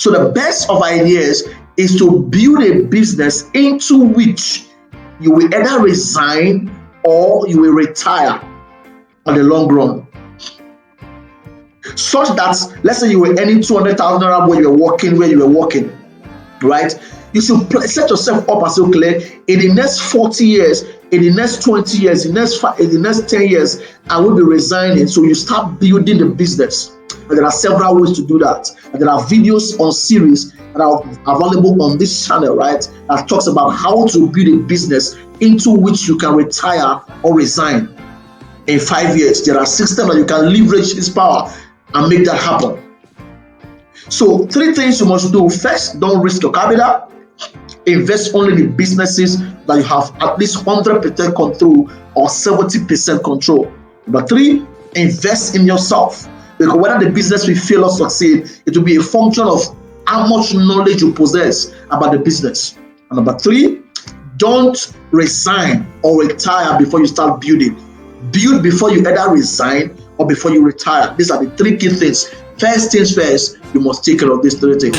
So the best of ideas is to build a business into which you will either resign or you will retire on the long run. Such that, let's say you were earning 200,000 naira where you were working, right? You should set yourself up as okay, in the next 40 years, in the next 20 years, in the next 10 years, I will be resigning. So you start building the business. And there are several ways to do that. And there are videos on series that are available on this channel, right? That talks about how to build a business into which you can retire or resign in 5 years. There are systems that you can leverage this power and make that happen. So 3 things you must do. First, don't risk your capital. Invest only in businesses that you have at least 100% control or 70% control. Number 3, invest in yourself. Because whether the business will fail or succeed, it will be a function of how much knowledge you possess about the business. And number 3, don't resign or retire before you start building. Build before you either resign or before you retire. These are the 3 key things. First things first, you must take care of these 3 things.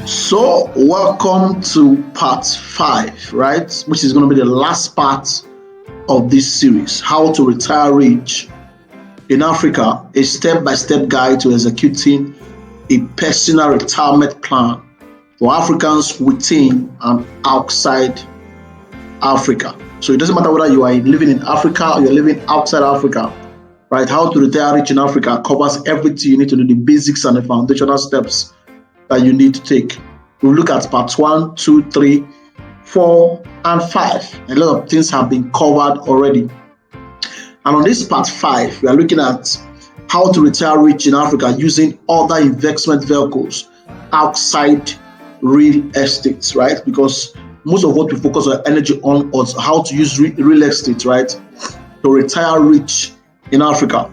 So welcome to part 5, right? Which is going to be the last part of this series, how to retire rich in Africa, a step-by-step guide to executing a personal retirement plan for Africans within and outside Africa. So it doesn't matter whether you are living in Africa or you're living outside Africa, right? How to retire rich in Africa covers everything you need to do, the basics and the foundational steps that you need to take. We'll look at parts 1, 2, 3, 4, and 5. A lot of things have been covered already. And on this part 5, we are looking at how to retire rich in Africa using other investment vehicles outside real estate, right? Because most of what we focus on energy on is how to use real estate, right, to retire rich in Africa,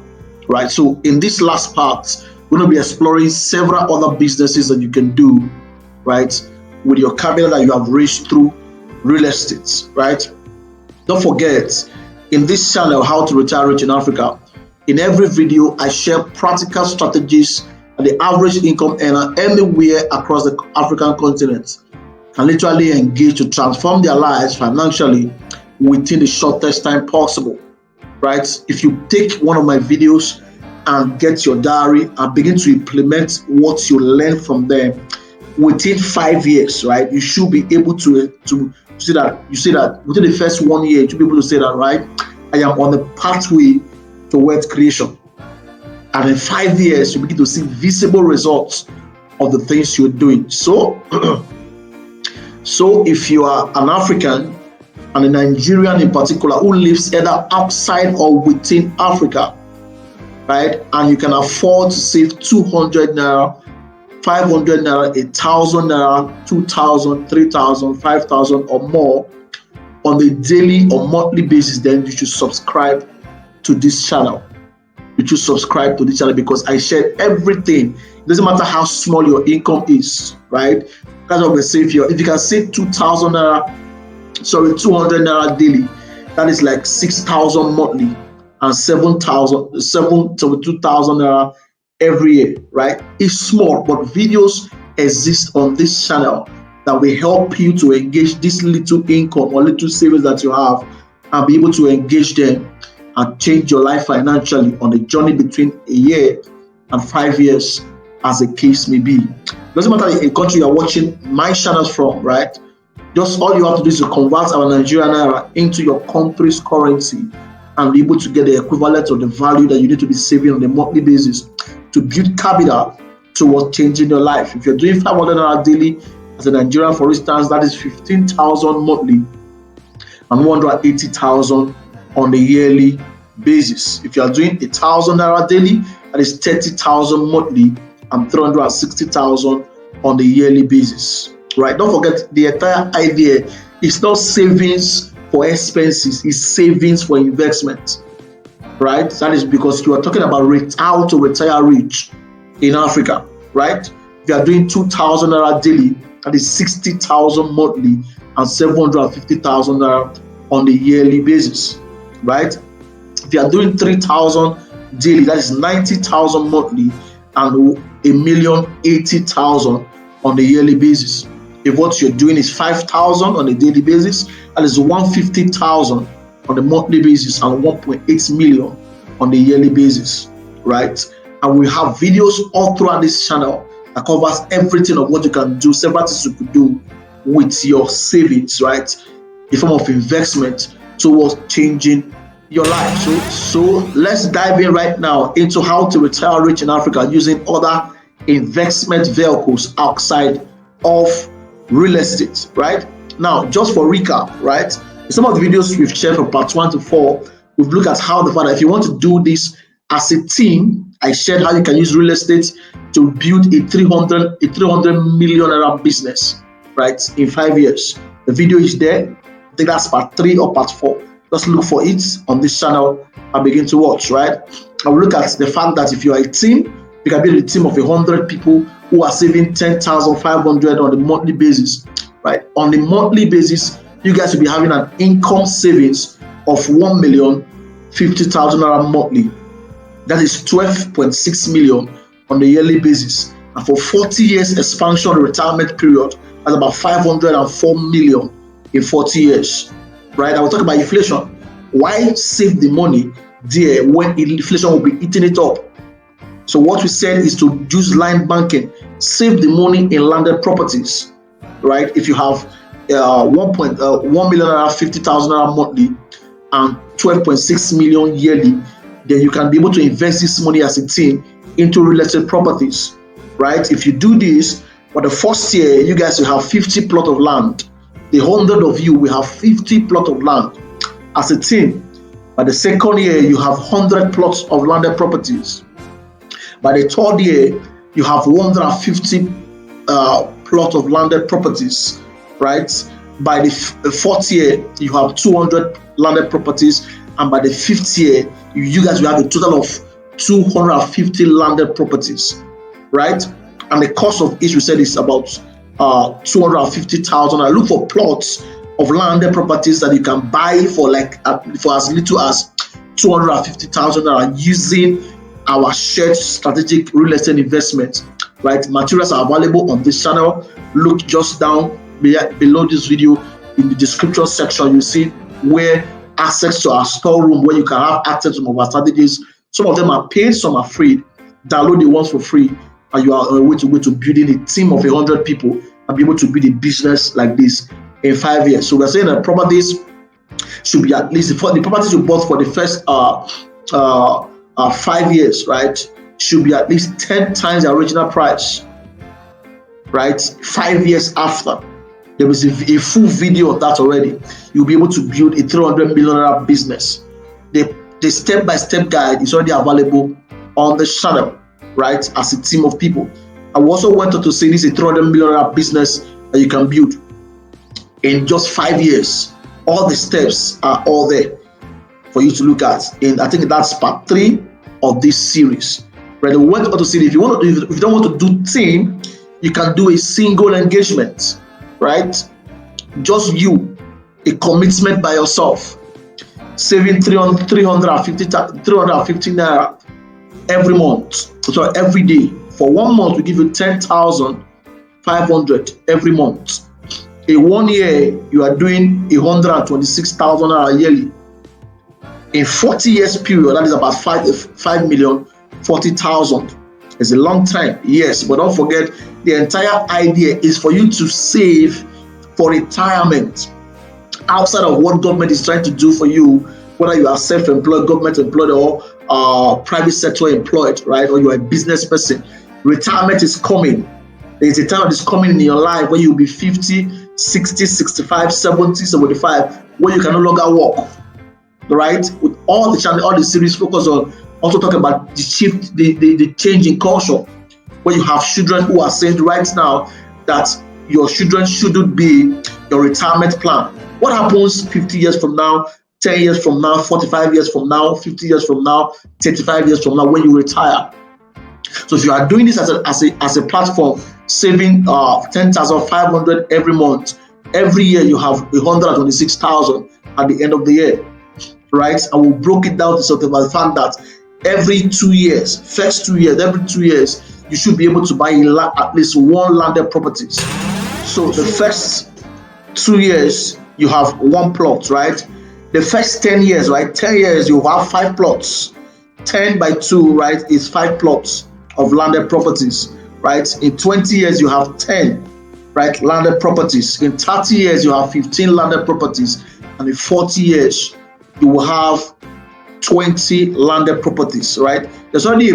right? So in this last part, we're going to be exploring several other businesses that you can do, right, with your capital that you have raised through real estate, right? Don't forget, in this channel, How to Retire Rich in Africa, in every video, I share practical strategies and the average income earner anywhere across the African continent can literally engage to transform their lives financially within the shortest time possible, right? If you take one of my videos and get your diary and begin to implement what you learn from them, within 5 years, right, you should be able to say that. You say that within the first 1 year, you should be able to say that, right, I am on the pathway to wealth creation. And in 5 years, you begin to see visible results of the things you're doing. So, if you are an African and a Nigerian in particular who lives either outside or within Africa, right, and you can afford to save 200 naira, 500 naira, 1,000 naira, 2,000, 3,000, 5,000 or more on a daily or monthly basis, then you should subscribe to this channel. You should subscribe to this channel because I share everything. It doesn't matter how small your income is, right? That's what we say. If you can save 2,000 naira, 200 naira daily, that is like 6,000 monthly and 7,000, 2,000 naira every year, right? It's small, but videos exist on this channel that will help you to engage this little income or little savings that you have and be able to engage them and change your life financially on the journey between a year and 5 years, as the case may be. It doesn't matter the country you're watching my channels from, right? Just all you have to do is to convert our Nigerian naira into your country's currency and be able to get the equivalent of the value that you need to be saving on a monthly basis to build capital towards changing your life. If you're doing 500 naira daily as a Nigerian, for instance, that is 15,000 monthly and 180,000 on a yearly basis. If you are doing 1,000 naira daily, that is 30,000 monthly and 360,000 on a yearly basis, right? Don't forget, the entire idea is not savings for expenses, it's savings for investment, right? That is because you are talking about how to retire rich in Africa, right? If you are doing 2,000 naira daily, that is 60,000 monthly and 750,000 naira on a yearly basis, right? If you are doing 3,000 daily, that is 90,000 monthly and 1,080,000 on a yearly basis. If what you're doing is 5,000 on a daily basis, that is 150,000 on a monthly basis and 1.8 million on a yearly basis, right? And we have videos all throughout this channel that covers everything of what you can do, several things you could do with your savings, right? In form of investment towards changing your life. So let's dive in right now into how to retire rich in Africa using other investment vehicles outside of real estate, right? Now, just for recap, right? In some of the videos we've shared from part 1 to 4, we've looked at how the fact that if you want to do this as a team, I shared how you can use real estate to build a 300 million naira business, right, in 5 years. The video is there. I think that's part 3 or part 4. Just look for it on this channel and begin to watch, right? I will look at the fact that if you are a team, you can build a team of 100 people who are saving 10,500 on a monthly basis, right? On a monthly basis, you guys will be having an income savings of 1,050,000 naira monthly. That is 12.6 million on a yearly basis. And for 40 years expansion retirement period, that's about 504 million in 40 years, right? I will talk about inflation. Why save the money there when inflation will be eating it up? So what we said is to use line banking, save the money in landed properties, right? If you have 1,050,000 naira monthly and 12.6 million yearly, then you can be able to invest this money as a team into real estate properties, right? If you do this, for the first year, you guys will have 50 plot of land. The 100 of you will have 50 plot of land as a team. By the second year, you have 100 plots of landed properties. By the third year, you have 150 plot of landed properties, right? By the fourth year, you have 200 landed properties, and by the fifth year, you guys will have a total of 250 landed properties, right? And the cost of each, we said, is about 250,000. I look for plots of landed properties that you can buy for for as little as 250,000 using our shared strategic real estate investment, right? Materials are available on this channel. Look just down below this video in the description section. You see where access to our storeroom, where you can have access to some of our strategies. Some of them are paid, some are free. Download the ones for free, and you are on a way to building a team of 100 people and be able to build a business like this in 5 years. So we're saying that properties should be at least, for the properties you bought for the first 5 years, right, should be at least 10 times the original price, right? 5 years after. There was a full video of that already. You'll be able to build a 300 million business. The step-by-step guide is already available on the channel, right, as a team of people. I also wanted to say this is a 300 million business that you can build in just 5 years. All the steps are all there for you to look at. And I think that's part 3 of this series. Right? We want to see if you don't want to do team, you can do a single engagement, right? Just you, a commitment by yourself, saving 350 naira every month, so every day. For 1 month, we give you 10,500 every month. In 1 year, you are doing 126,000 naira yearly. In 40 years period, that is about 5,040,000. It's a long time, yes, but don't forget, the entire idea is for you to save for retirement outside of what government is trying to do for you, whether you are self-employed, government employed, or private sector employed, right? Or you are a business person. Retirement is coming. There is a time that is coming in your life where you'll be 50, 60, 65, 70, 75, where you can no longer walk, right? With all the channel, all the series focus on also talk about the shift, the change in culture, where you have children who are saying right now that your children shouldn't be your retirement plan. What happens 50 years from now, 10 years from now, 45 years from now, 50 years from now, 35 years from now when you retire? So if you are doing this as a platform, saving 10,500 every month, every year you have 126,000 at the end of the year, right? And we broke it down to something about the fact that every 2 years, every 2 years, you should be able to buy at least one landed properties. So the first 2 years, you have one plot, right? The first 10 years, right? 10 years, you have 5 plots. 10 by 2, right, is 5 plots of landed properties, right? In 20 years, you have 10, right, landed properties. In 30 years, you have 15 landed properties. And in 40 years, you will have 20 landed properties, right? There's already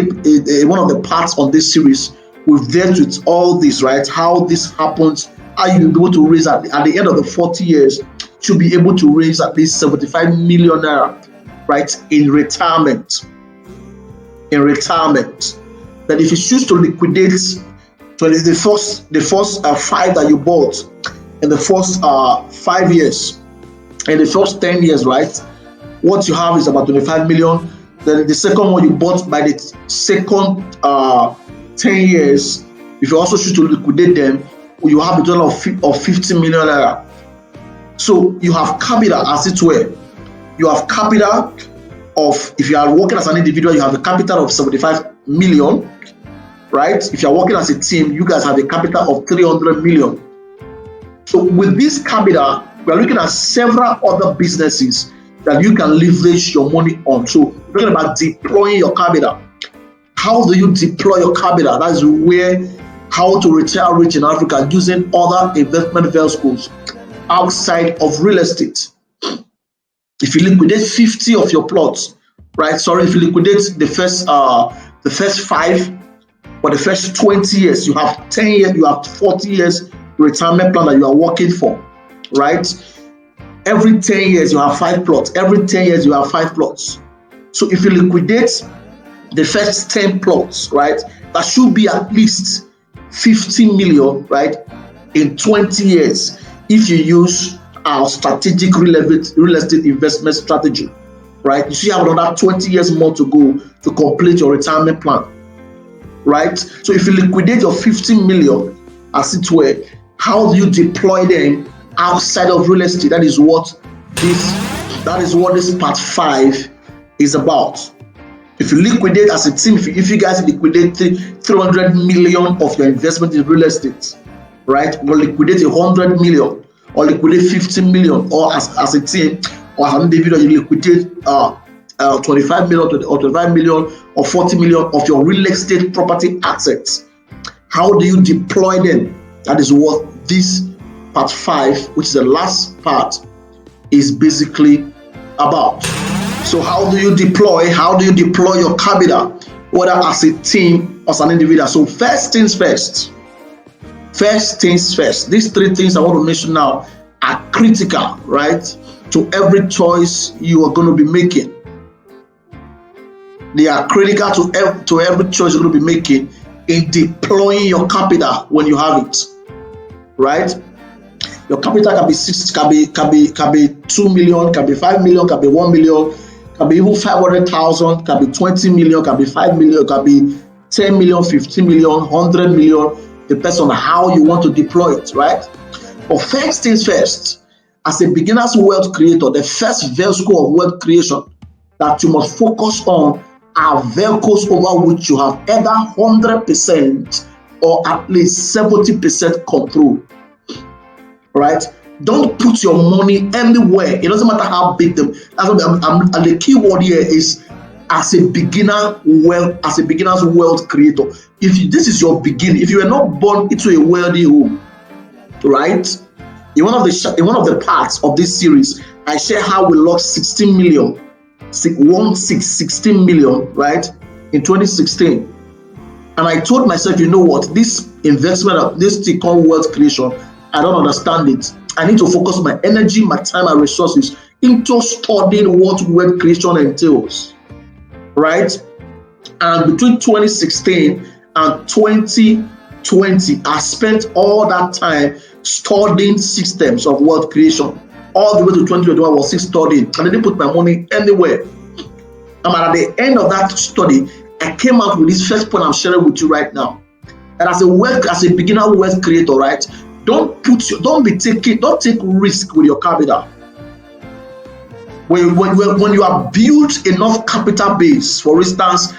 one of the parts on this series. We've dealt with all this, right? How this happens, how you'll be able to raise at the end of the 40 years, should be able to raise at least 75 million naira, right, in retirement. That if you choose to liquidate the first 5 that you bought in the first 5 years, in the first 10 years, right, what you have is about 25 million. Then the second one you bought by the second 10 years, if you also choose to liquidate them, you have a total of 50 million naira. So you have capital, as it were. You have capital of, if you are working as an individual, you have a capital of 75 million, right? If you are working as a team, you guys have a capital of 300 million. So with this capital, we are looking at several other businesses that you can leverage your money on. So we're talking about deploying your capital. How do you deploy your capital? That is where how to retire rich in Africa using other investment vehicles outside of real estate. If you liquidate 50 of your plots, right? Sorry, if you liquidate the first 5, for the first 20 years, you have 10 years, you have 40 years retirement plan that you are working for, right? Every 10 years, you have 5 plots. Every 10 years, you have 5 plots. So if you liquidate the first 10 plots, right, that should be at least 50 million, right, in 20 years if you use our strategic real estate investment strategy, right? You still have another 20 years more to go to complete your retirement plan, right? So if you liquidate your 15 million, as it were, how do you deploy them outside of real estate? That is what this part 5 is about. If you liquidate as a team, if you guys liquidate 300 million of your investment in real estate, right, or liquidate 100 million, or liquidate 15 million, or as a team, or as an individual, you liquidate 25 million or 25 million or 40 million of your real estate property assets. How do you deploy them? That is what this part 5, which is the last part, is basically about. So how do you deploy your capital, whether as a team or as an individual? So first things first. These 3 things I want to mention now are critical, right, to every choice you are going to be making. They are critical to every choice you're going to be making in deploying your capital when you have it, right? Your capital can be 2 million, can be 5 million, can be 1 million, can be even 500,000, can be 20 million, can be 5 million, can be 10 million, 15 million, 100 million. Depends on how you want to deploy it, right? But first things first, as a beginner's wealth creator, the first vehicle of wealth creation that you must focus on are vehicles over which you have either 100% or at least 70% control, right? Don't put your money anywhere. It doesn't matter how big them. And the key word here is as a beginner's wealth creator. If this is your beginning, if you were not born into a wealthy home, right? In one of the parts of this series, I share how we lost 16 million, right, in 2016. And I told myself, you know what, this investment, this thing called wealth creation, I don't understand it. I need to focus my energy, my time, and resources into studying what wealth creation entails, right? And between 2016 and 2020, I spent all that time studying systems of wealth creation. All the way to 2021, I was still studying. I didn't put my money anywhere. And at the end of that study, I came out with this first point I'm sharing with you right now. And as a beginner wealth creator, right? Don't take risk with your capital. When you are built enough capital base, for instance,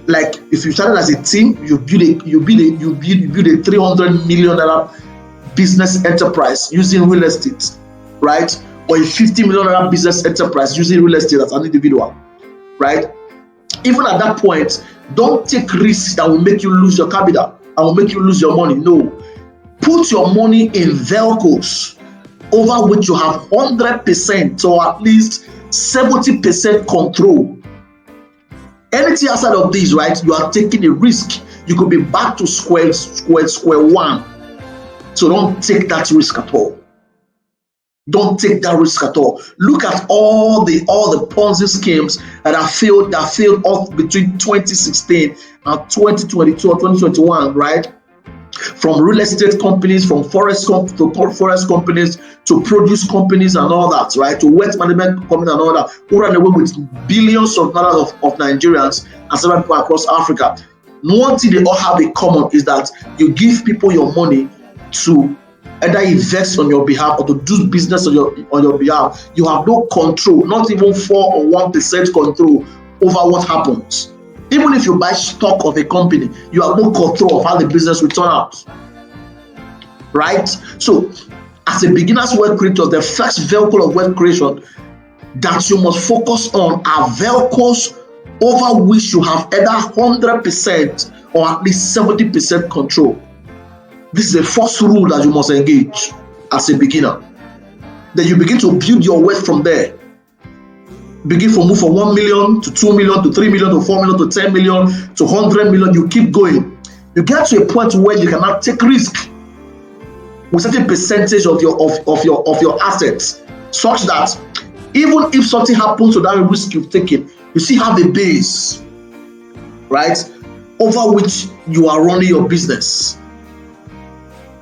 like if you started as a team, you build a $300 million business enterprise using real estate, right? Or a $50 million business enterprise using real estate as an individual, right? Even at that point, don't take risks that will make you lose your capital and will make you lose your money. No, put your money in vehicles over which you have 100% or at least 70% control. Anything outside of this, right, you are taking a risk. You could be back to square one. So don't take that risk at all. Don't take that risk at all. Look at all the Ponzi schemes that have failed off between 2016 and 2022 or 2021, right? From real estate companies, from forest companies, to produce companies and all that, right? To wealth management companies and all that, who ran away with billions of dollars of Nigerians and several people across Africa. One thing they all have in common is that you give people your money to either invest on your behalf or to do business on your behalf. You have no control, not even 4 or 1% control over what happens. Even if you buy stock of a company, you have no control of how the business will turn out, right? So, as a beginner's wealth creator, the first vehicle of wealth creation that you must focus on are vehicles over which you have either 100% or at least 70% control. This is the first rule that you must engage as a beginner. Then you begin to build your wealth from there. Begin to move from 1 million to 2 million to 3 million to 4 million to 10 million to 100 million. You keep going. You get to a point where you cannot take risk with certain percentage of your assets, such that even if something happens to that risk you've taken, you still have a base, right, over which you are running your business.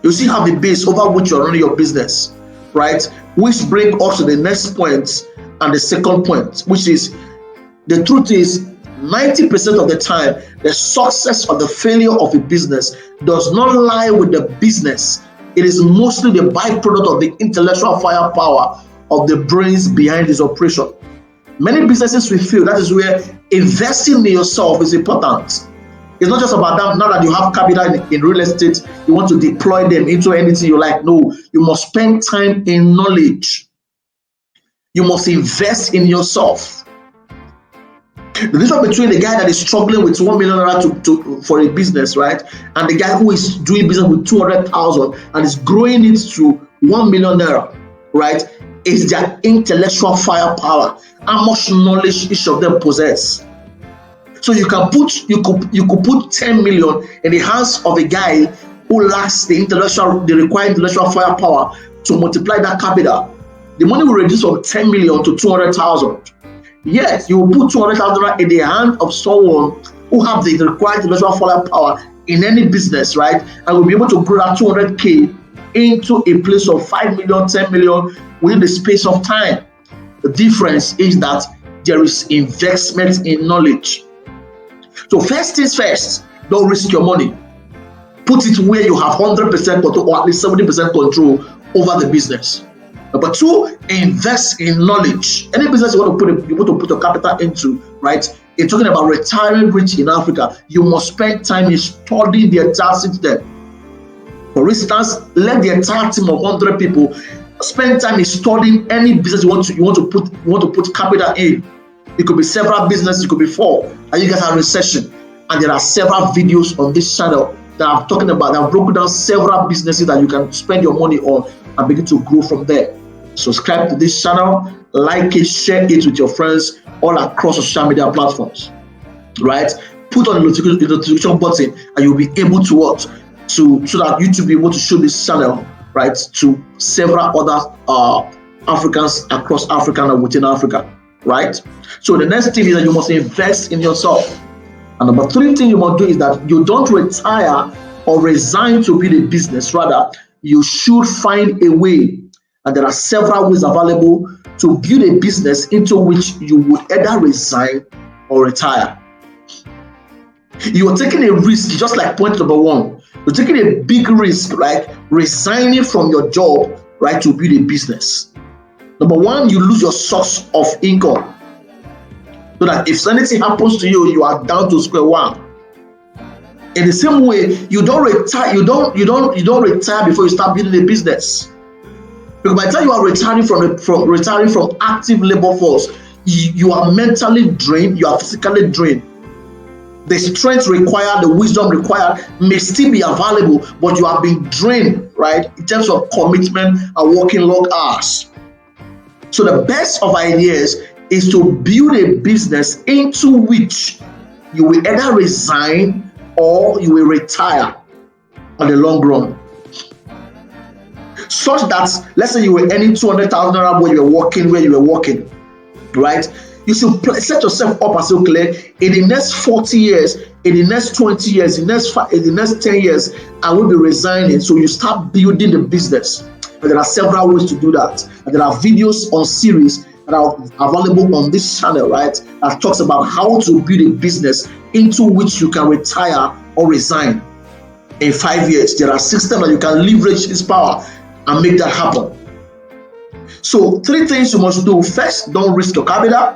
You still have a base over which you are running your business, right? Which brings us to the next point and the second point, which is, the truth is 90% of the time, the success or the failure of a business does not lie with the business. It is mostly the byproduct of the intellectual firepower of the brains behind its operation. Many businesses will fail. That is where investing in yourself is important. It's not just about that. Now that you have capital in real estate, you want to deploy them into anything you like. No, you must spend time in knowledge. You must invest in yourself. The difference between the guy that is struggling with $1 million for a business, right, and the guy who is doing business with 200,000 and is growing it to $1 million, right, is their intellectual firepower. How much knowledge each of them possess. So you could put 10 million in the hands of a guy who lacks the required intellectual firepower to multiply that capital. The money will reduce from 10 million to 200,000. Yes, you will put 200,000 in the hand of someone who have the required intellectual firepower in any business, right? And will be able to grow that 200K into a place of 5 million, 10 million within the space of time. The difference is that there is investment in knowledge. So first things first, don't risk your money. Put it where you have 100% control or at least 70% control over the business. Number two, invest in knowledge. Any business you want to put your capital into, right? You're talking about retiring rich in Africa. You must spend time in studying the entire system. For instance, let the entire team of 100 people spend time in studying any business you want to put capital in. It could be several businesses, it could be 4, and you guys are in session. And there are several videos on this channel that I'm talking about that have broken down several businesses that you can spend your money on and begin to grow from there. Subscribe to this channel, like it, share it with your friends all across social media platforms, right? Put on the notification button and you'll be able to watch so that YouTube will be able to show this channel, right, to several other Africans across Africa and within Africa, right? So the next thing is that you must invest in yourself. And number 3 thing you must do is that you don't retire or resign to build a business. Rather, you should find a way, and there are several ways available to build a business into which you would either resign or retire. You are taking a risk, just like point number one. You're taking a big risk, right? Resigning from your job, right, to build a business. Number one, you lose your source of income, so that if anything happens to you, you are down to square one. In the same way, you don't retire. You don't retire before you start building a business. Because by the time you are retiring from active labor force, you are mentally drained. You are physically drained. The strength required, the wisdom required may still be available, but you have been drained, right, in terms of commitment and working long hours. So the best of ideas is to build a business into which you will either resign or you will retire on the long run. Such that, let's say you were earning 200,000 naira where you were working, right? You should set yourself up as okay, in the next 40 years, in the next 20 years, in the next 10 years, I will be resigning. So you start building the business. And there are several ways to do that. And there are videos on series that are available on this channel, right? That talks about how to build a business into which you can retire or resign in 5 years. There are systems that you can leverage this power and make that happen. So 3 things you must do. First, don't risk your capital.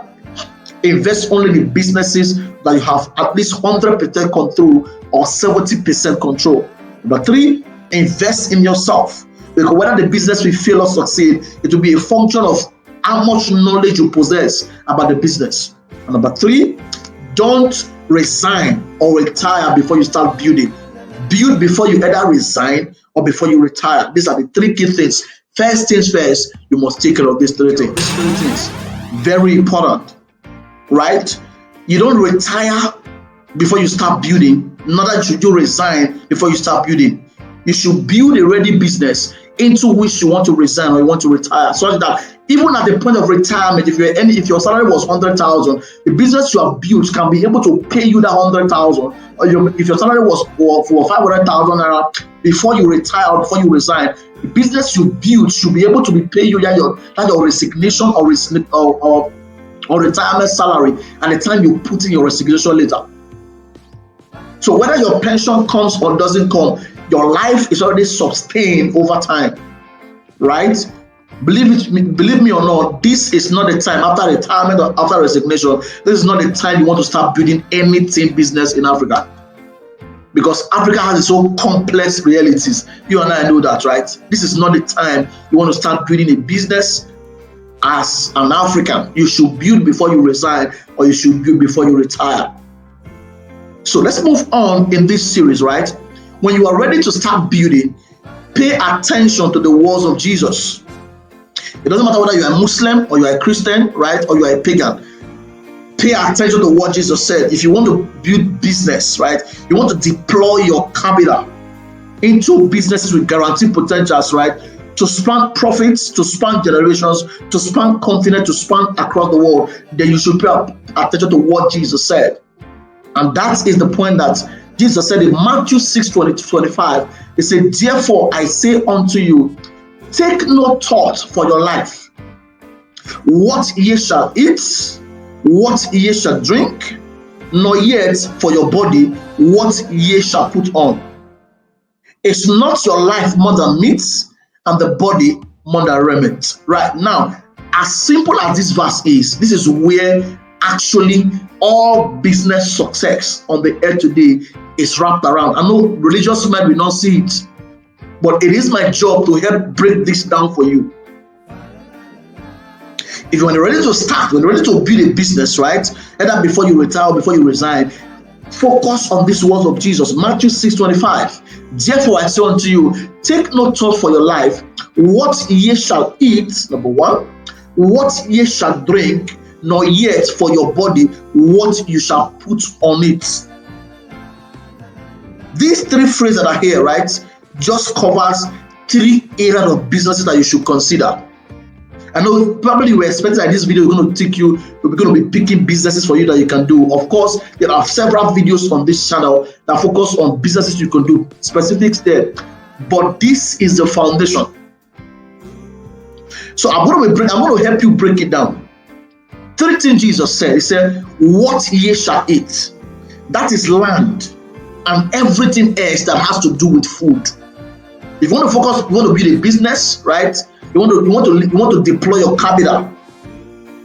Invest only in businesses that you have at least 100% control or 70% control. Number 3, invest in yourself. Because whether the business will fail or succeed, it will be a function of how much knowledge you possess about the business. And number 3, don't resign or retire before you start building. Build before you either resign or before you retire. These are the 3 key things. First things first, you must take care of these 3 things. These 3 things, very important, right? You don't retire before you start building, neither should you resign before you start building. You should build a ready business into which you want to resign or you want to retire, so that even at the point of retirement, if your salary was 100,000, the business you have built can be able to pay you that 100,000. Or if your salary was for 500,000 naira before you retire or before you resign, the business you built should be able to be paying you your resignation or retirement salary at the time you put in your resignation letter. So whether your pension comes or doesn't come, your life is already sustained over time, right? Believe me or not, this is not the time after retirement or after resignation. This is not the time you want to start building anything business in Africa, because Africa has its own complex realities. You and I know that, right? This is not the time you want to start building a business as an African. You should build before you resign, or you should build before you retire. So let's move on in this series, right? When you are ready to start building, pay attention to the words of Jesus. It doesn't matter whether you are a Muslim or you are a Christian, right? Or you are a pagan. Pay attention to what Jesus said. If you want to build business, right? You want to deploy your capital into businesses with guaranteed potentials, right? To span profits, to span generations, to span continents, to span across the world, then you should pay attention to what Jesus said. And that is the point that Jesus said in Matthew 6:20-25. He said, "Therefore I say unto you, take no thought for your life, what ye shall eat, what ye shall drink, nor yet for your body, what ye shall put on. Is not your life more than meat, and the body more than raiment?" Right now, as simple as this verse is, this is where actually all business success on the earth today is wrapped around. I know religious men will not see it, but it is my job to help break this down for you. If you're ready to start, when you're ready to build a business, right, either before you retire or before you resign, focus on these words of Jesus. Matthew 6:25. "Therefore I say unto you, take no thought for your life, what ye shall eat," number one, "what ye shall drink, nor yet for your body, what you shall put on it." These 3 phrases that are here, right, just covers 3 areas of businesses that you should consider. I know probably you were expecting that this video is going to take you, we're going to be picking businesses for you that you can do. Of course, there are several videos on this channel that focus on businesses you can do, specifics there. But this is the foundation. So I'm going to help you break it down. 3 things Jesus said. He said, "What ye shall eat." That is land and everything else that has to do with food. If you want to focus, you want to build a business, right? You want to deploy your capital.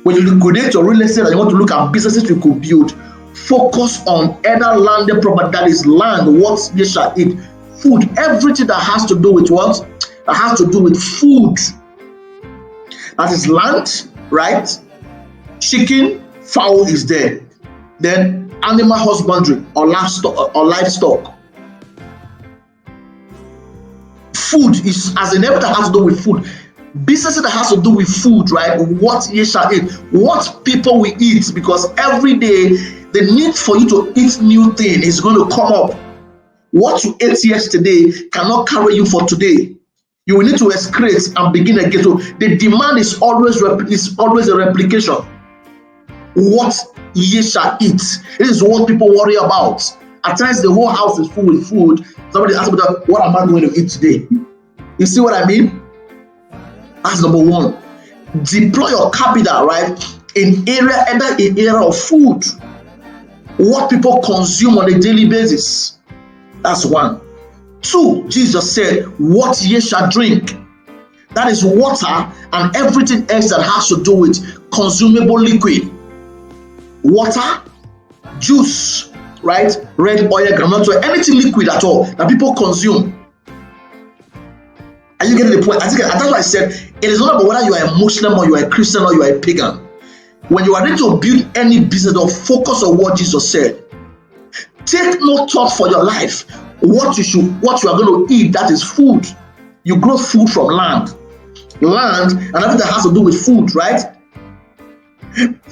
When you liquidate your real estate and you want to look at businesses you could build, focus on either landed property, that is land, what ye shall eat, food, everything that has to do with what? That has to do with food. That is land, right? Chicken, fowl is there. Then animal husbandry or livestock. Food is as in everything that has to do with food. Businesses that has to do with food, right? What ye shall eat, what people will eat, because every day the need for you to eat new thing is going to come up. What you ate yesterday cannot carry you for today. You will need to excrete and begin again. So the demand is always a replication. What ye shall eat. This is what people worry about. At times the whole house is full with food. Somebody asks me, what am I going to eat today? You see what I mean? That's number one. Deploy your capital, right? Either in area of food, what people consume on a daily basis. That's one. Two, Jesus said, what ye shall drink. That is water and everything else that has to do with consumable liquid. Water, juice, right? Red oil, groundnut oil, anything liquid at all that people consume. Are you getting the point? That's why I said it is not about whether you are a Muslim or you are a Christian or you are a pagan. When you are ready to build any business, or focus on what Jesus said. Take no thought for your life. What you are going to eat, that is food. You grow food from land and everything that has to do with food, right?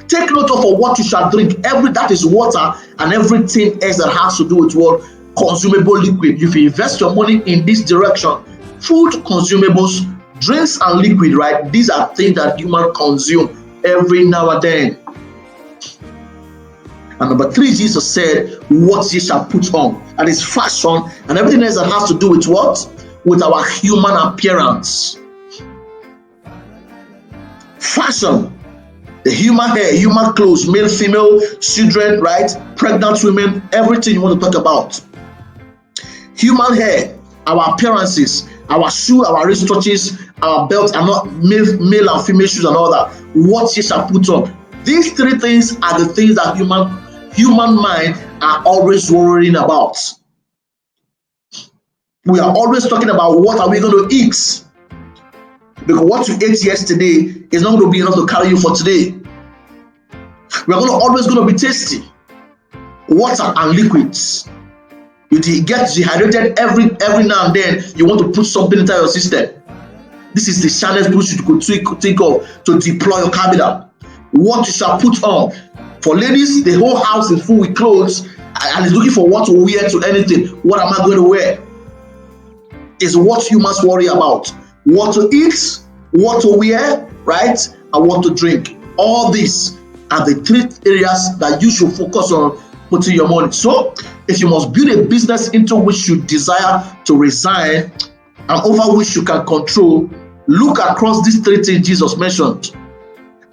Take note of for what you shall drink. That is water and everything else that has to do with what? Consumable liquid. If you invest your money in this direction, food, consumables, drinks and liquid, right? These are things that humans consume every now and then. And number three, Jesus said, what ye shall put on. That is fashion and everything else that has to do with what? With our human appearance. Fashion. The human hair, human clothes, male, female, children, right? Pregnant women, everything you want to talk about. Human hair, our appearances, our shoe, our wristwatches, our belts, and not male and female shoes and all that. What ye shall put on. These three things are the things that human mind are always worrying about. We are always talking about what are we going to eat. Because what you ate yesterday is not going to be enough to carry you for today. We are always going to be tasty. Water and liquids. You get dehydrated every now and then. You want to put something into your system. This is the challenge you could think of to deploy your capital. What you shall put on. For ladies, the whole house is full with clothes and is looking for what to wear to anything. What am I going to wear? Is what you must worry about. What to eat, what to wear, right? And what to drink. All these are the three areas that you should focus on putting your money. So, if you must build a business into which you desire to reside and over which you can control, look across these three things Jesus mentioned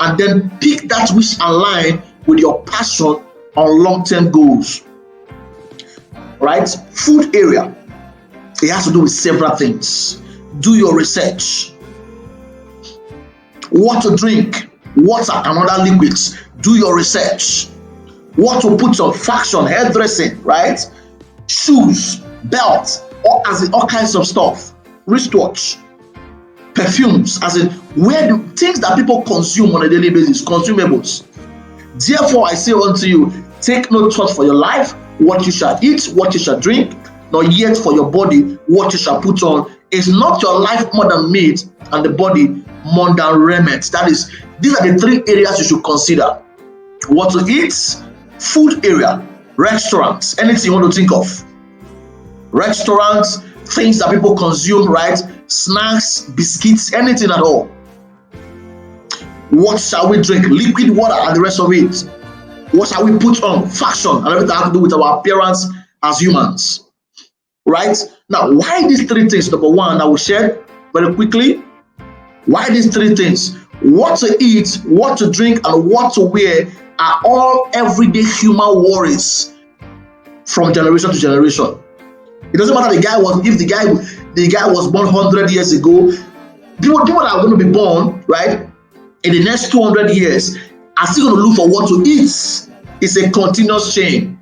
and then pick that which align with your passion on long-term goals. Right? Food area. It has to do with several things. Do your research. What to drink, water and other liquids. Do your research. What to put on, fashion, hairdressing, right? Shoes, belts, all kinds of stuff. Wristwatch, perfumes, as in where the things that people consume on a daily basis, consumables. Therefore, I say unto you, take no thought for your life, what you shall eat, what you shall drink, nor yet for your body, what you shall put on. Is not your life more than meat, and the body more than raiment? That is, these are the three areas you should consider. What to eat, food area, restaurants, anything you want to think of. Restaurants, things that people consume, right? Snacks, biscuits, anything at all. What shall we drink? Liquid water and the rest of it. What shall we put on? Fashion and everything that has to do with our appearance as humans. Right? Now, why these three things? Number one, I will share very quickly. Why these three things? What to eat, what to drink, and what to wear are all everyday human worries from generation to generation. It doesn't matter if the guy was born 100 years ago. People that are going to be born, right, in the next 200 years are still going to look for what to eat. It's a continuous chain.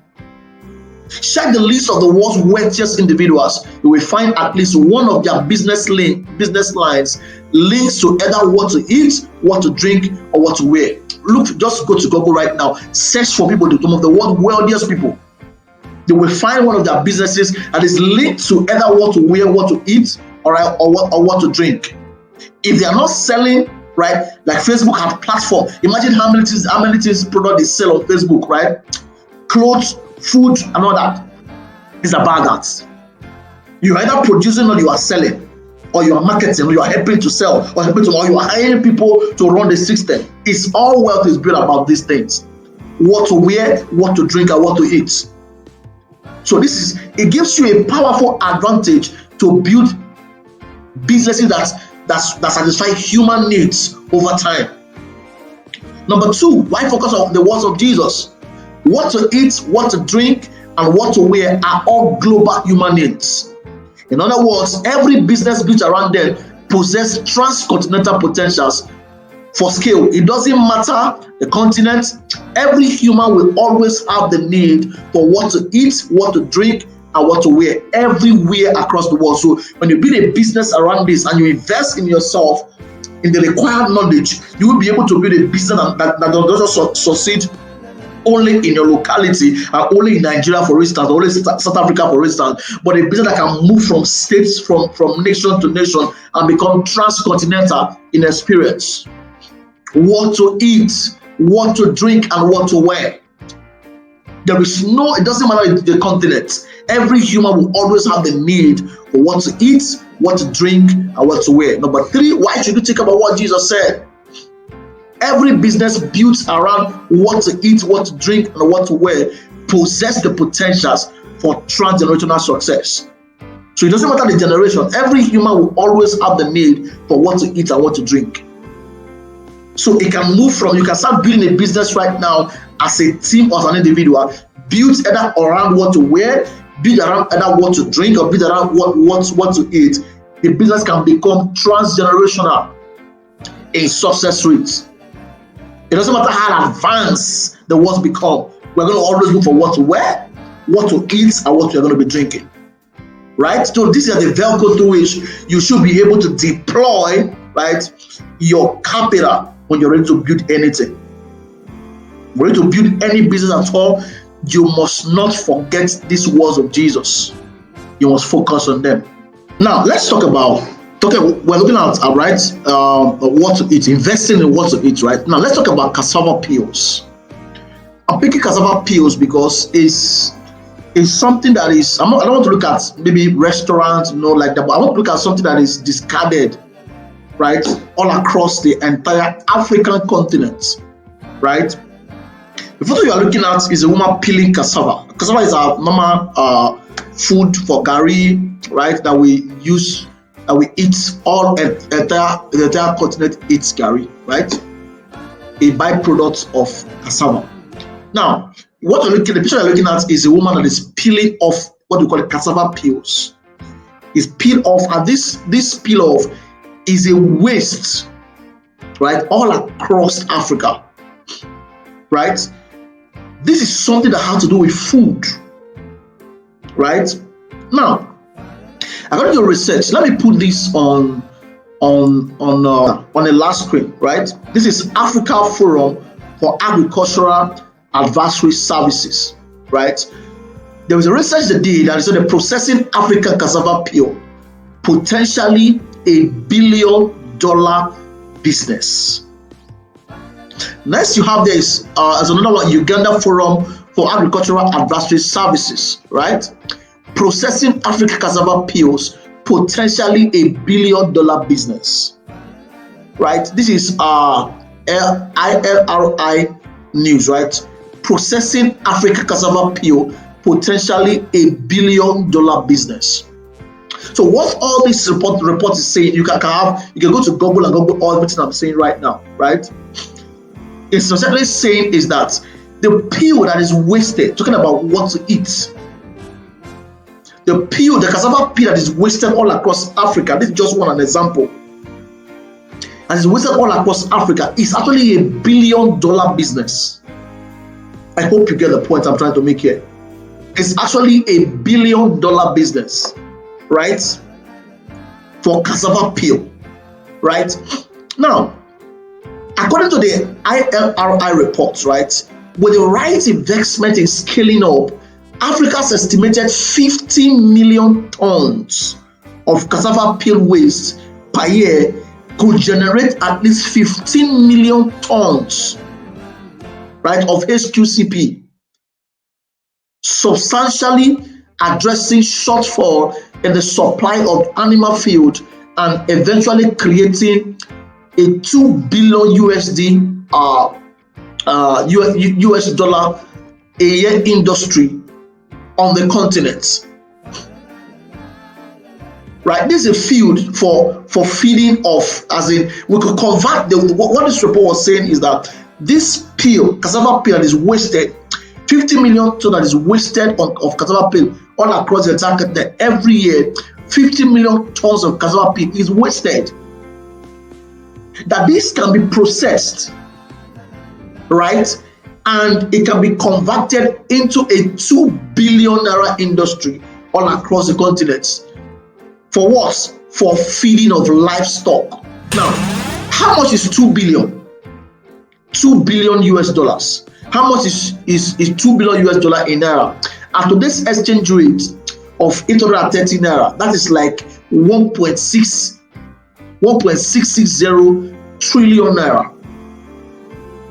Check the list of the world's wealthiest individuals. You will find at least one of their business lines links to either what to eat, what to drink, or what to wear. Look, just go to Google right now. Search for people, some of the world's wealthiest people. You will find one of their businesses that is linked to either what to wear, what to eat, or what to drink. If they are not selling, right, like Facebook has platform. Imagine how many things product they sell on Facebook, right? Clothes, food, and all that. It's about that. You are either producing or you are selling, or you are marketing, or you are helping to sell, or you are hiring people to run the system. It's all wealth is built about these things: what to wear, what to drink, and what to eat. So it gives you a powerful advantage to build businesses that satisfy human needs over time. Number two, why focus on the words of Jesus? What to eat, what to drink, and what to wear are all global human needs. In other words, every business built around them possesses trans-continental potentials for scale. It doesn't matter the continent. Every human will always have the need for what to eat, what to drink, and what to wear everywhere across the world. So when you build a business around this and you invest in yourself, in the required knowledge, you will be able to build a business that doesn't succeed only in your locality and only in Nigeria, for instance, or only South Africa, for instance, but a business that can move from states, from nation to nation, and become trans-continental in experience. What to eat, what to drink, and what to wear. It doesn't matter the continent. Every human will always have the need for what to eat, what to drink, and what to wear. Number three, why should you think about what Jesus said? Every business built around what to eat, what to drink, and what to wear possess the potentials for transgenerational success. So it doesn't matter the generation. Every human will always have the need for what to eat and what to drink. So it can move from, you can start building a business right now as a team or as an individual, build either around what to wear, build around either what to drink, or build around what to eat. The business can become transgenerational in success rates. It doesn't matter how advanced the world become. We're going to always look for what to wear, what to eat, and what you're going to be drinking. Right? So these are the vehicle through which you should be able to deploy, right, your capital when you're ready to build anything. When you're ready to build any business at all, you must not forget these words of Jesus. You must focus on them. Now, let's talk about, we're looking at, what to eat, investing in what to eat, right? Now, let's talk about cassava peels. I'm picking cassava peels because it's something that is, I don't want to look at maybe restaurants, like that, but I want to look at something that is discarded, right, all across the entire African continent, right? The photo you are looking at is a woman peeling cassava. Cassava is our normal food for gari, right, that we use, that we eat, the entire continent eats gari, right? A byproduct of cassava. Now, the picture you're looking at is a woman that is peeling off what we call cassava peels. It's peeled off, and this peel off is a waste, right, all across Africa, right? This is something that has to do with food, right? Now, according to research, let me put this on the last screen, right? This is Africa Forum for Agricultural Advisory Services, right? There was a research they did that said the processing African cassava peel potentially $1 billion business. Next, you have this as another one, Uganda Forum for Agricultural Advisory Services, right? Processing African cassava peels potentially $1 billion business, right? This is ILRI news, right? Processing African cassava peel potentially $1 billion business. So what all this report is saying, you can go to Google and Google all everything I'm saying right now, right? It's essentially saying is that the peel that is wasted, talking about what to eat, The peel, the cassava peel that is wasted all across Africa, this is just one example, and it's wasted all across Africa, is actually $1 billion business. I hope you get the point I'm trying to make here. It's actually $1 billion business, right? For cassava peel, right? Now, according to the ILRI reports, right, with the right investment in scaling up, Africa's estimated 50 million tons of cassava peel waste per year could generate at least 15 million tons, right, of HQCP, substantially addressing shortfall in the supply of animal feed and eventually creating a $2 billion US dollar a year industry on the continent. Right, this is a field for feeding of, as in, we could convert what this report was saying is that this peel, cassava peel, is wasted. 50 million tons that is wasted of cassava peel all across the entire continent every year. 50 million tons of cassava peel is wasted. That this can be processed, right, and it can be converted into a $2 billion industry all across the continent. For what? For feeding of livestock. Now, how much is 2 billion? 2 billion US dollars. How much is 2 billion US dollar in naira? At today's exchange rate of 830 naira, that is like 1.660 trillion naira.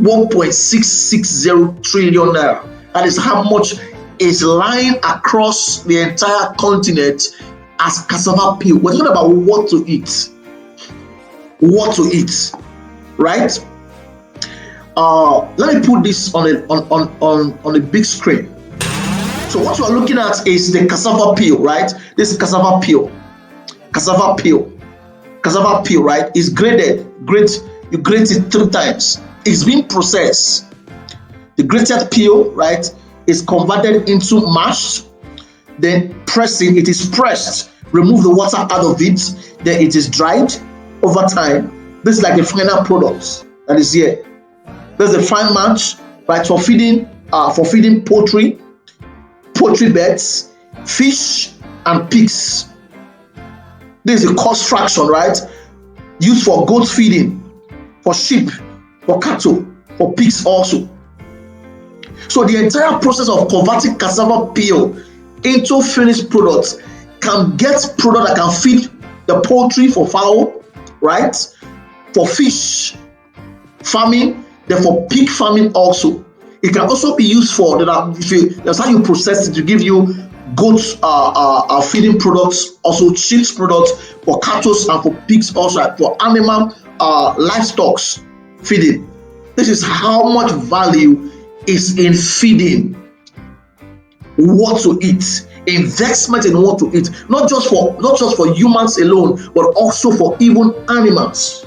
1.660 trillion naira. That is how much is lying across the entire continent as cassava peel. We're talking about what to eat. What to eat, right? Let me put this on a big screen. So what you are looking at is the cassava peel, right? This is cassava peel. Cassava peel, right? Is graded. You grate it 3 times. It's been processed. The grated peel, right, is converted into mash. Then pressing, it is pressed. Remove the water out of it. Then it is dried over time. This is like the final product that is here. There's the fine mash, right, for feeding poultry beds, fish, and pigs. This is the cost fraction, right? Used for goat feeding, for sheep, for cattle, for pigs also. So the entire process of converting cassava peel into finished products can get product that can feed the poultry for fowl, right? For fish farming, then for pig farming also. It can also be used for that's how you process it to give you goats feeding products, also sheep products for cattle and for pigs also, for animal livestock feeding. This is how much value is in feeding, what to eat, investment in what to eat, not just for humans alone, but also for even animals.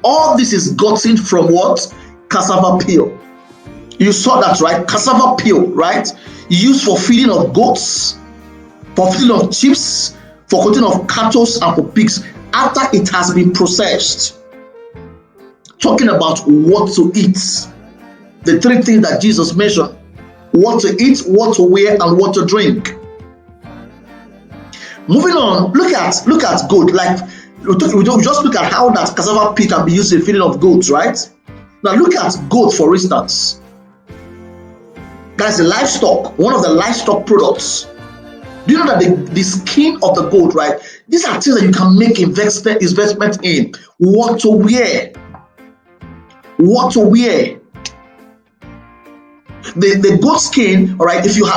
All this is gotten from what? Cassava peel. You saw that, right? Cassava peel, right? Used for feeding of goats, for feeding of sheep, for feeding of cattle and for pigs after it has been processed. Talking about what to eat. The 3 things that Jesus mentioned: what to eat, what to wear, and what to drink. Moving on, look at goat. Like we just look at how that cassava peel can be used in feeding of goats, right? Now look at goat, for instance. Guys, the livestock, one of the livestock products. Do you know that the skin of the goat, right? These are things that you can make investment in. What to wear. What to wear. The goat skin, all right, if you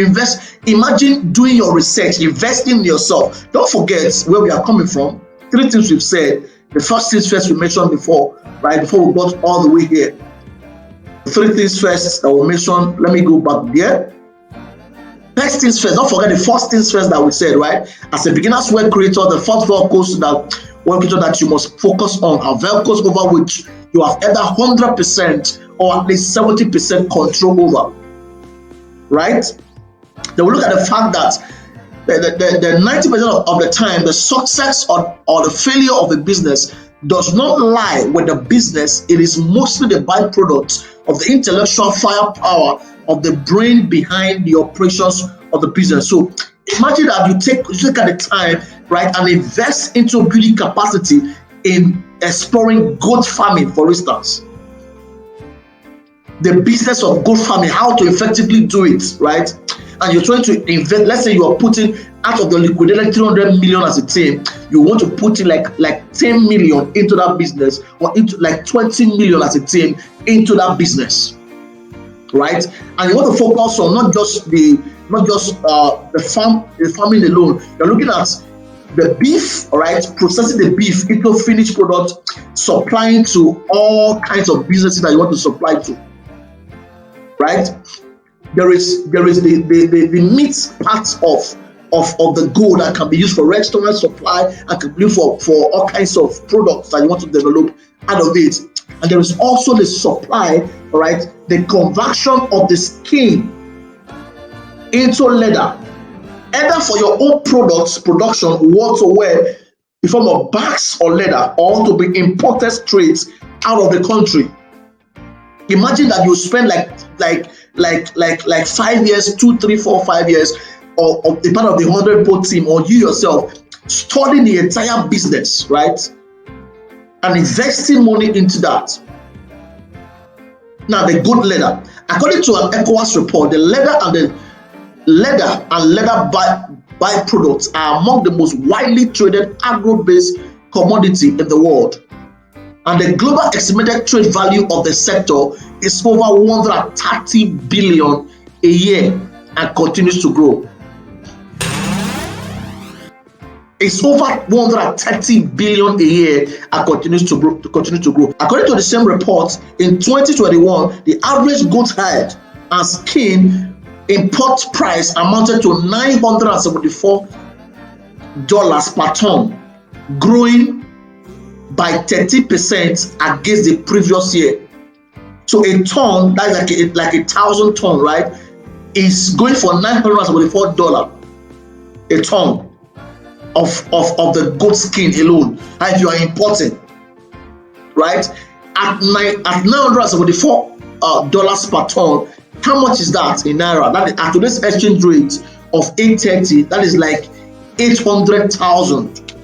invest, imagine doing your research, investing in yourself. Don't forget where we are coming from. 3 things we've said. The first things first we mentioned before, right, before we got all the way here. 3 things first that we mentioned. Let me go back there. First things first. Don't forget the first things first that we said, right? As a beginner's web creator, the first vehicles that you must focus on are vehicles over which you have either 100% or at least 70% control over, right? Then we look at the fact that the 90% of the time, the success or the failure of a business does not lie with the business. It is mostly the byproduct of the intellectual firepower of the brain behind the operations of the business. So imagine that you look at the time, right, and invest into building capacity in exploring goat farming, for instance. The business of goat farming, how to effectively do it, right? And you're trying to invest. Let's say you are putting out of the liquidated 300 million as a team, you want to put in like 10 million into that business, or into like 20 million as a team into that business, right? And you want to focus on not just the farming alone. You're looking at the beef, all right, processing the beef into finished product, supplying to all kinds of businesses that you want to supply to, right? There is the meat part of the goat that can be used for restaurant supply and can be used for all kinds of products that you want to develop out of it. And there is also the supply, right? The conversion of the skin into leather, either for your own products production, what to wear in form of bags or leather, or to be imported straight out of the country. Imagine that you spend like 5 years, 2, 3, 4, 5 years, or a part of the 100-boat team, or you yourself studying the entire business, right, and investing money into that. Now, the good leather, according to an ECOWAS report, the leather and leather byproducts are among the most widely traded agro-based commodity in the world. And the global estimated trade value of the sector is over 130 billion a year and continues to grow. It's over 130 billion a year and continues to grow. According to the same report, in 2021, the average goat hide and skin import price amounted to $974 per ton, growing by 30% against the previous year. So a ton, that is like 1,000 ton, right, is going for $974 a ton of the goat skin alone. And if you are importing, right, at $974 per ton, how much is that in naira? That is, at today's exchange rate of 830, that is like 800,000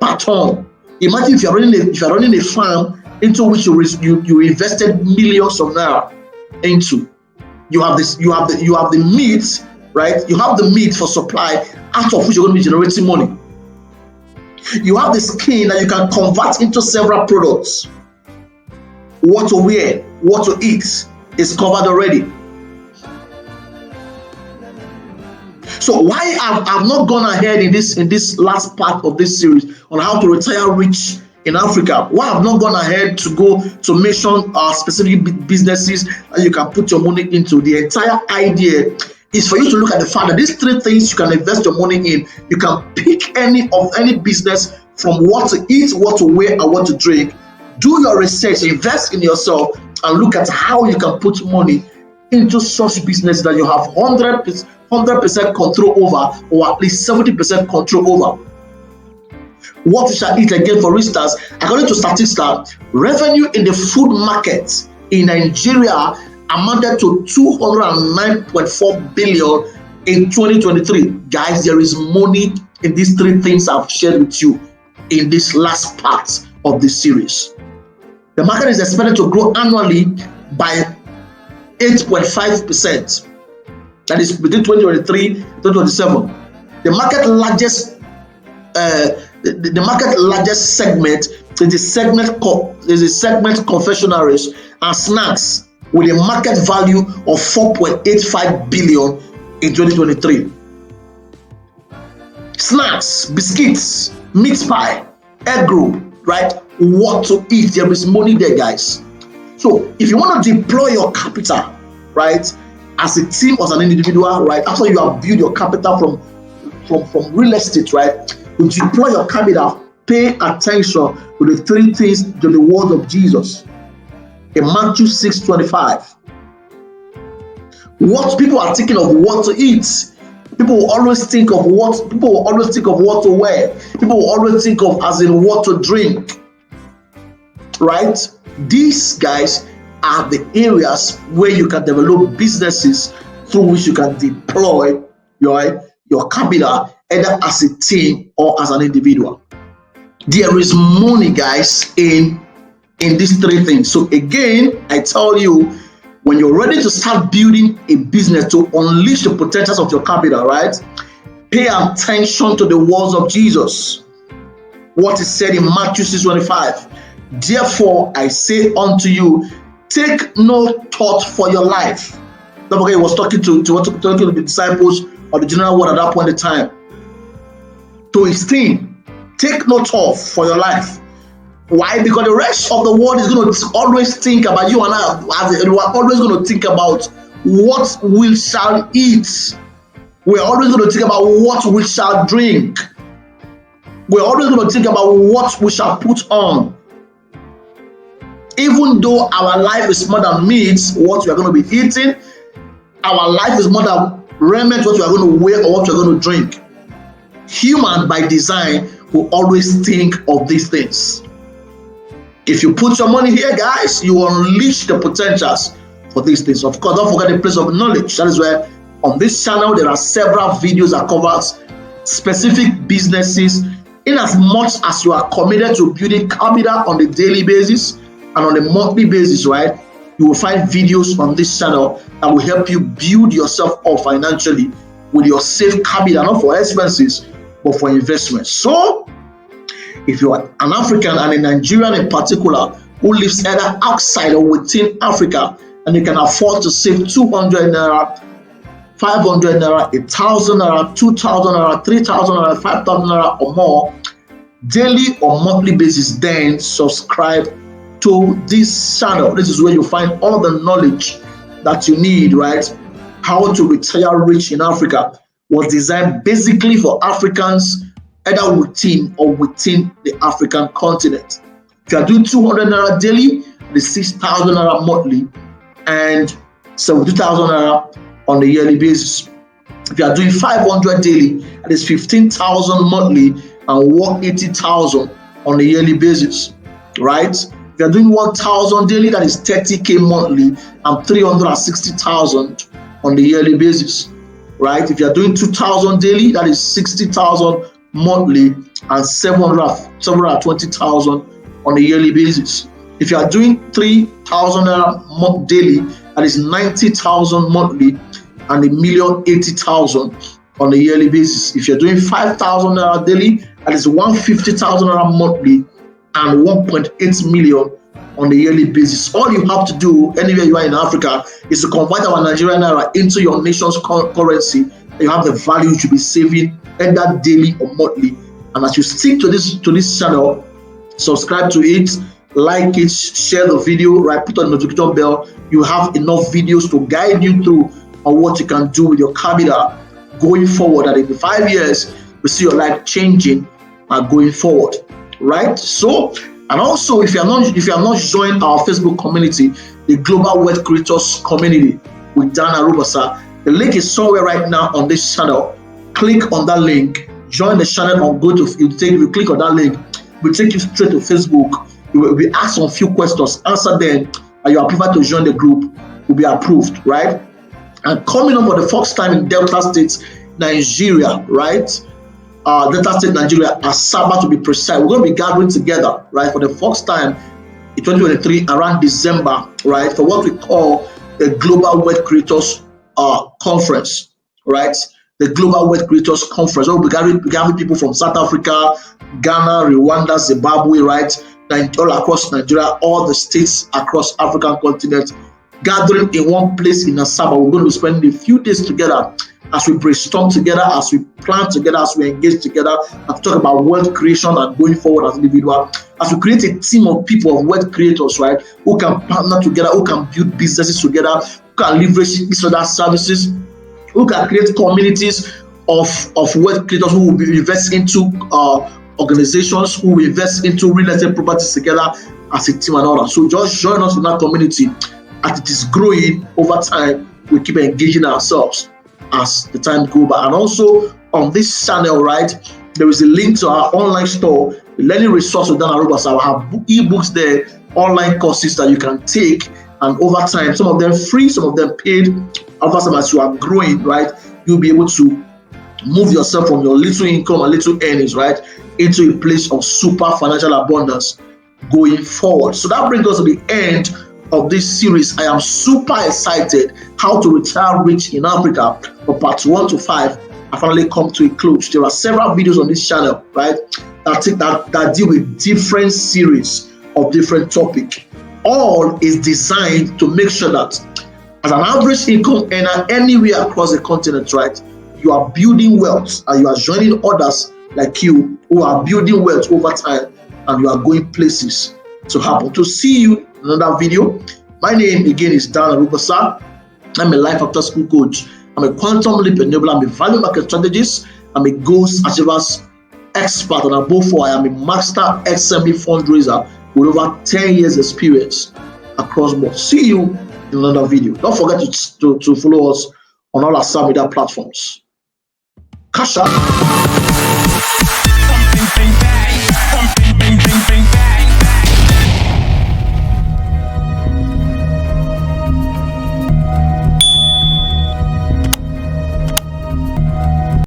per ton. Imagine if you're running a farm into which you invested millions of naira into. You have the meat, right? You have the meat for supply, out of which you're going to be generating money. You have the skin that you can convert into several products. What to wear, what to eat is covered already. So why I've not gone ahead in this last part of this series on how to retire rich in Africa, why I've not gone ahead to go to mention specific businesses that you can put your money into. The entire idea is for you to look at the fact that these 3 things you can invest your money in. You can pick any business, from what to eat, what to wear, and what to drink. Do your research, invest in yourself, and look at how you can put money into such business that you have 100% control over, or at least 70% control over. What you shall eat again, for instance, according to statistics, revenue in the food market in Nigeria amounted to 209.4 billion in 2023. Guys, there is money in these 3 things I've shared with you in this last part of this series. The market is expected to grow annually by 8.5%. That is between 2023 and 2027. The market largest segment is the segment confectionaries and snacks, with a market value of 4.85 billion in 2023. Snacks, biscuits, meat pie, egg roll, right? What to eat? There is money there, guys. So if you want to deploy your capital, right, as a team or as an individual, right, after you have built your capital from real estate, right, you deploy your capital, pay attention to the 3 things, to the word of Jesus in Matthew 6:25. What people are thinking of what to eat. People will always think of what to wear. People will always think of as in what to drink. Right? These guys are the areas where you can develop businesses through which you can deploy your capital either as a team or as an individual. There is money, guys, in these three things. So again, I tell you, when you're ready to start building a business to unleash the potentials of your capital, right? Pay attention to the words of Jesus. What is said in Matthew 6:25. Therefore, I say unto you, take no thought for your life. Don't forget, he was talking to the disciples of the general word at that point in time. To his team, take no thought for your life. Why? Because the rest of the world is going to always think about you and I. We are always going to think about what we shall eat. We're always going to think about what we shall drink. We're always going to think about what we shall put on. Even though our life is more than meats, what we are going to be eating, our life is more than raiment, what we are going to wear or what we are going to drink. Human by design will always think of these things. If you put your money here, guys, you unleash the potentials for these things. Of course, don't forget the place of knowledge. That is where on this channel there are several videos that covers specific businesses. In as much as you are committed to building capital on a daily basis and on a monthly basis, right? You will find videos on this channel that will help you build yourself up financially with your safe capital, not for expenses, but for investments. So, if you are an African and a Nigerian in particular who lives either outside or within Africa, and you can afford to save 200 naira, 500 naira, 1,000 naira, 2,000 naira, 3,000 naira, 5,000 naira or more, daily or monthly basis, then subscribe to this channel. This is where you find all the knowledge that you need, right? How to retire rich in Africa was designed basically for Africans either within the African continent. If you are doing 200 naira daily, it is 6,000 naira monthly and 72,000 naira on a yearly basis. If you are doing 500 daily, it is 15,000 monthly and 180,000 on a yearly basis, right? If you are doing 1,000 daily, that is 30k monthly and 360,000 on the yearly basis, right? If you are doing 2,000 daily, that is 60,000 monthly and 720,000 on a yearly basis. If you are doing 3,000 naira daily, that is 90,000 monthly and 1,080,000 on a yearly basis. If you're doing 5,000 naira daily, that is 150,000 naira monthly and 1.8 million on a yearly basis. All you have to do anywhere you are in Africa is to convert our Nigerian naira into your nation's currency. You have the value you should be saving either daily or monthly. And as you stick to this channel, subscribe to it, like it, share the video, right? Put on the notification bell. You have enough videos to guide you through on what you can do with your capital going forward. And in 5 years, we see your life changing and going forward, right? So, and also if you have not joined our Facebook community, the Global Wealth Creators Community with Dan Arubasa, the link is somewhere right now on this channel. Click on that link, join the channel, and if you click on that link, we'll take you straight to Facebook. We ask some few questions, answer them, and you are approved to join the group. Will be approved, right? And coming up for the first time in Delta State, Nigeria, right? Delta State, Nigeria, Asaba to be precise. We're going to be gathering together, right, for the first time in 2023 around December, right, for what we call the Global Wealth Creators Conference, right? The Global Wealth Creators Conference. We'll be gathering people from South Africa, Ghana, Rwanda, Zimbabwe, right? All across Nigeria, all the states across African continent, gathering in one place in Asaba. We're going to be spending a few days together as we brainstorm together, as we plan together, as we engage together, and talk about wealth creation and going forward as individual, as we create a team of people, of wealth creators, right, who can partner together, who can build businesses together, who can leverage each other's services, who can create communities of wealth creators who will be invest into organizations, who will invest into real estate properties together as a team and all that. So just join us in that community. As it is growing over time, we keep engaging ourselves. as the time go by. And also on this channel, right, there is a link to our online store, the learning resource with Dan Aruba. So I have ebooks there, online courses that you can take, and over time, some of them free, some of them paid. Over time, as you are growing, right, you'll be able to move yourself from your little income and little earnings, right, into a place of super financial abundance going forward. So that brings us to the end of this series. I am super excited how to retire rich in Africa. For part 1 to 5, I finally come to a close. There are several videos on this channel, right, that deal with different series of different topics. All is designed to make sure that as an average income earner anywhere across the continent, right, you are building wealth and you are joining others like you who are building wealth over time, and you are going places to happen. To see you in another video. My name again is Dan Arubasa. I'm a life after school coach. I'm a quantum leap enabler. I'm a value market strategist. I'm a goals achievers expert, and above all, I am a master SME fundraiser with over 10 years experience across board. See you in another video. Don't forget to follow us on all our social media platforms. Cash out.